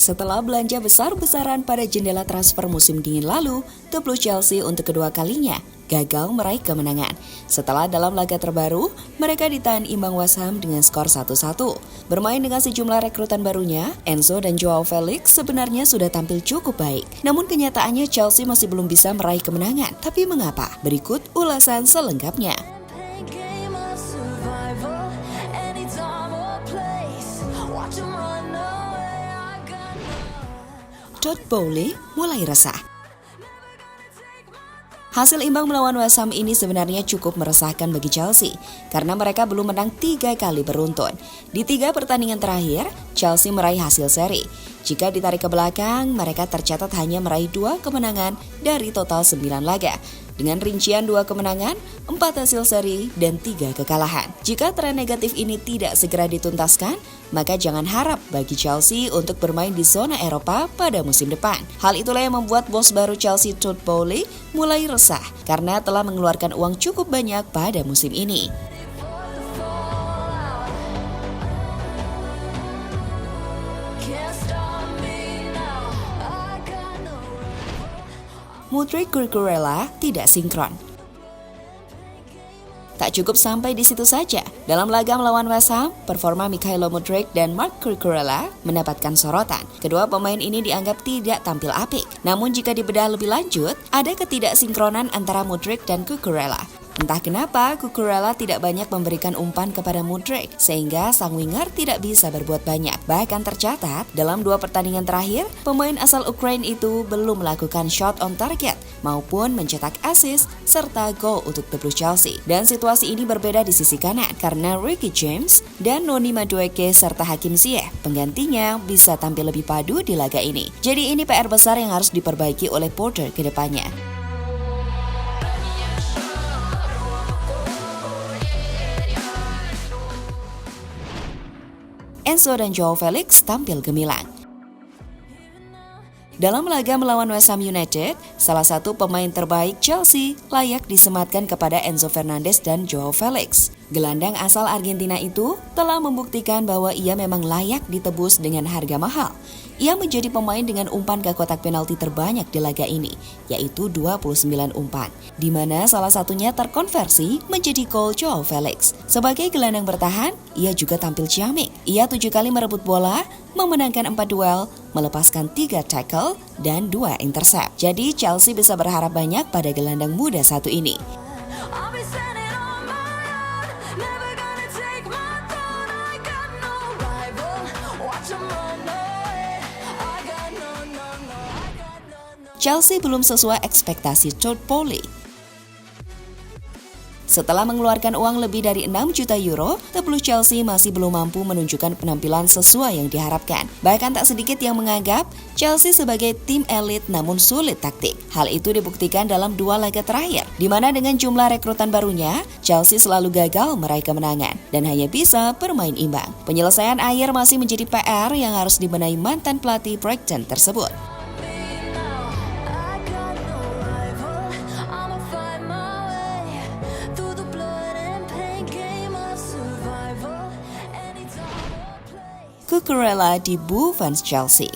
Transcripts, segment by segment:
Setelah belanja besar-besaran pada jendela transfer musim dingin lalu, The Blue Chelsea untuk kedua kalinya gagal meraih kemenangan. Setelah dalam laga terbaru, mereka ditahan imbang West Ham dengan skor 1-1. Bermain dengan sejumlah rekrutan barunya, Enzo dan Joao Felix sebenarnya sudah tampil cukup baik. Namun kenyataannya Chelsea masih belum bisa meraih kemenangan. Tapi mengapa? Berikut ulasan selengkapnya. Todd Boehly mulai resah. Hasil imbang melawan West Ham ini sebenarnya cukup meresahkan bagi Chelsea karena mereka belum menang 3 kali beruntun. Di 3 pertandingan terakhir, Chelsea meraih hasil seri. Jika ditarik ke belakang, mereka tercatat hanya meraih 2 kemenangan dari total 9 laga. Dengan rincian 2 kemenangan, 4 hasil seri, dan 3 kekalahan. Jika tren negatif ini tidak segera dituntaskan, maka jangan harap bagi Chelsea untuk bermain di zona Eropa pada musim depan. Hal itulah yang membuat bos baru Chelsea Todd Boehly mulai resah karena telah mengeluarkan uang cukup banyak pada musim ini. Mudryk Cucurella tidak sinkron. Tak cukup sampai di situ saja. Dalam laga melawan West Ham, performa Mykhailo Mudryk dan Marc Cucurella mendapatkan sorotan. Kedua pemain ini dianggap tidak tampil apik. Namun jika dibedah lebih lanjut, ada ketidaksinkronan antara Mudryk dan Cucurella. Entah kenapa Cucurella tidak banyak memberikan umpan kepada Mudryk, sehingga sang winger tidak bisa berbuat banyak. Bahkan tercatat, dalam 2 pertandingan terakhir, pemain asal Ukraina itu belum melakukan shot on target, maupun mencetak assist serta gol untuk The Blue Chelsea. Dan situasi ini berbeda di sisi kanan, karena Ricky James dan Noni Madueke serta Hakim Ziyech, penggantinya, bisa tampil lebih padu di laga ini. Jadi ini PR besar yang harus diperbaiki oleh Potter ke depannya. Enzo dan Joao Felix tampil gemilang. Dalam laga melawan West Ham United, salah satu pemain terbaik Chelsea layak disematkan kepada Enzo Fernandez dan Joao Felix. Gelandang asal Argentina itu telah membuktikan bahwa ia memang layak ditebus dengan harga mahal. Ia menjadi pemain dengan umpan ke kotak penalti terbanyak di laga ini, yaitu 29 umpan, di mana salah satunya terkonversi menjadi gol Joao Felix. Sebagai gelandang bertahan, ia juga tampil ciamik. Ia 7 kali merebut bola, memenangkan 4 duel, melepaskan 3 tackle, dan 2 intercept. Jadi Chelsea bisa berharap banyak pada gelandang muda satu ini. Chelsea belum sesuai ekspektasi Todd Boehly. Setelah mengeluarkan uang lebih dari 6 juta euro, The Blue Chelsea masih belum mampu menunjukkan penampilan sesuai yang diharapkan. Bahkan tak sedikit yang menganggap Chelsea sebagai tim elit namun sulit taktik. Hal itu dibuktikan dalam 2 laga terakhir, di mana dengan jumlah rekrutan barunya, Chelsea selalu gagal meraih kemenangan dan hanya bisa bermain imbang. Penyelesaian akhir masih menjadi PR yang harus dibenahi mantan pelatih Brighton tersebut. Cucurella di Blue fans Chelsea.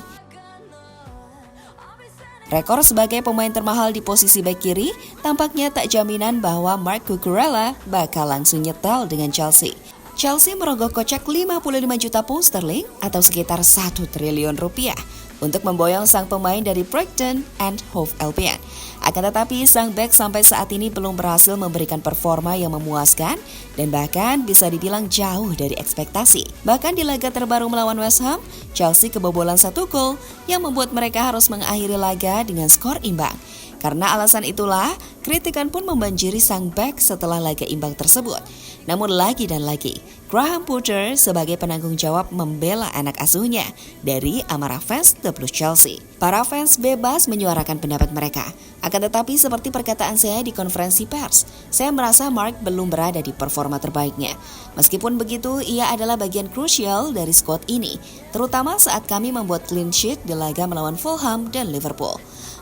Rekor sebagai pemain termahal di posisi bek kiri tampaknya tak jaminan bahwa Marc Cucurella bakal langsung nyetel dengan Chelsea. Chelsea merogoh kocek 55 juta pound sterling atau sekitar 1 triliun rupiah untuk memboyong sang pemain dari Brighton and Hove Albion. Akan tetapi sang bek sampai saat ini belum berhasil memberikan performa yang memuaskan dan bahkan bisa dibilang jauh dari ekspektasi. Bahkan di laga terbaru melawan West Ham, Chelsea kebobolan 1 gol yang membuat mereka harus mengakhiri laga dengan skor imbang. Karena alasan itulah, kritikan pun membanjiri sang bek setelah laga imbang tersebut. Namun lagi dan lagi, Graham Potter sebagai penanggung jawab membela anak asuhnya dari amarah fans The Blue Chelsea. Para fans bebas menyuarakan pendapat mereka. Akan tetapi seperti perkataan saya di konferensi pers, saya merasa Marc belum berada di performa terbaiknya. Meskipun begitu, ia adalah bagian krusial dari skuad ini, terutama saat kami membuat clean sheet di laga melawan Fulham dan Liverpool.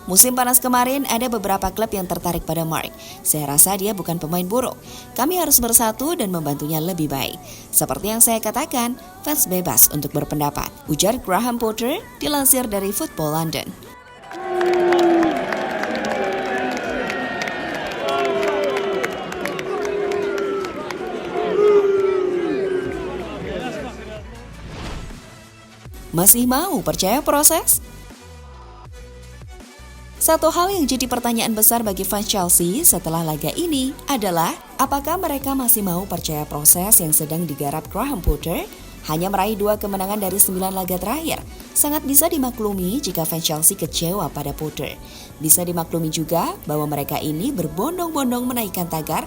Musim panas kemarin ada beberapa klub yang tertarik pada Mark. Saya rasa dia bukan pemain buruk. Kami harus bersatu dan membantunya lebih baik. Seperti yang saya katakan, fans bebas untuk berpendapat, ujar Graham Potter dilansir dari Football London. Masih mau percaya proses? Satu hal yang jadi pertanyaan besar bagi fans Chelsea setelah laga ini adalah apakah mereka masih mau percaya proses yang sedang digarap Graham Potter? Hanya meraih 2 kemenangan dari 9 laga terakhir. Sangat bisa dimaklumi jika fans Chelsea kecewa pada Potter. Bisa dimaklumi juga bahwa mereka ini berbondong-bondong menaikkan tagar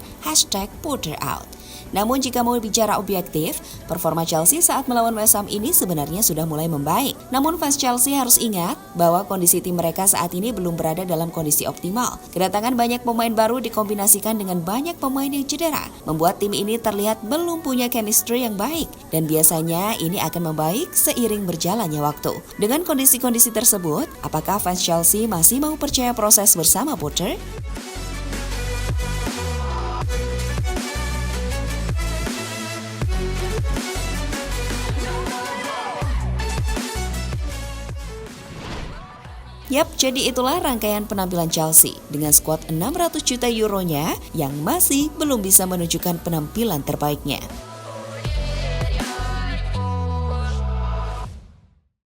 #PotterOut. Namun jika mau bicara objektif, performa Chelsea saat melawan West Ham ini sebenarnya sudah mulai membaik. Namun fans Chelsea harus ingat bahwa kondisi tim mereka saat ini belum berada dalam kondisi optimal. Kedatangan banyak pemain baru dikombinasikan dengan banyak pemain yang cedera, membuat tim ini terlihat belum punya chemistry yang baik. Dan biasanya ini akan membaik seiring berjalannya waktu. Dengan kondisi-kondisi tersebut, apakah fans Chelsea masih mau percaya proses bersama Potter? Yap, jadi itulah rangkaian penampilan Chelsea dengan skuad 600 juta euronya yang masih belum bisa menunjukkan penampilan terbaiknya.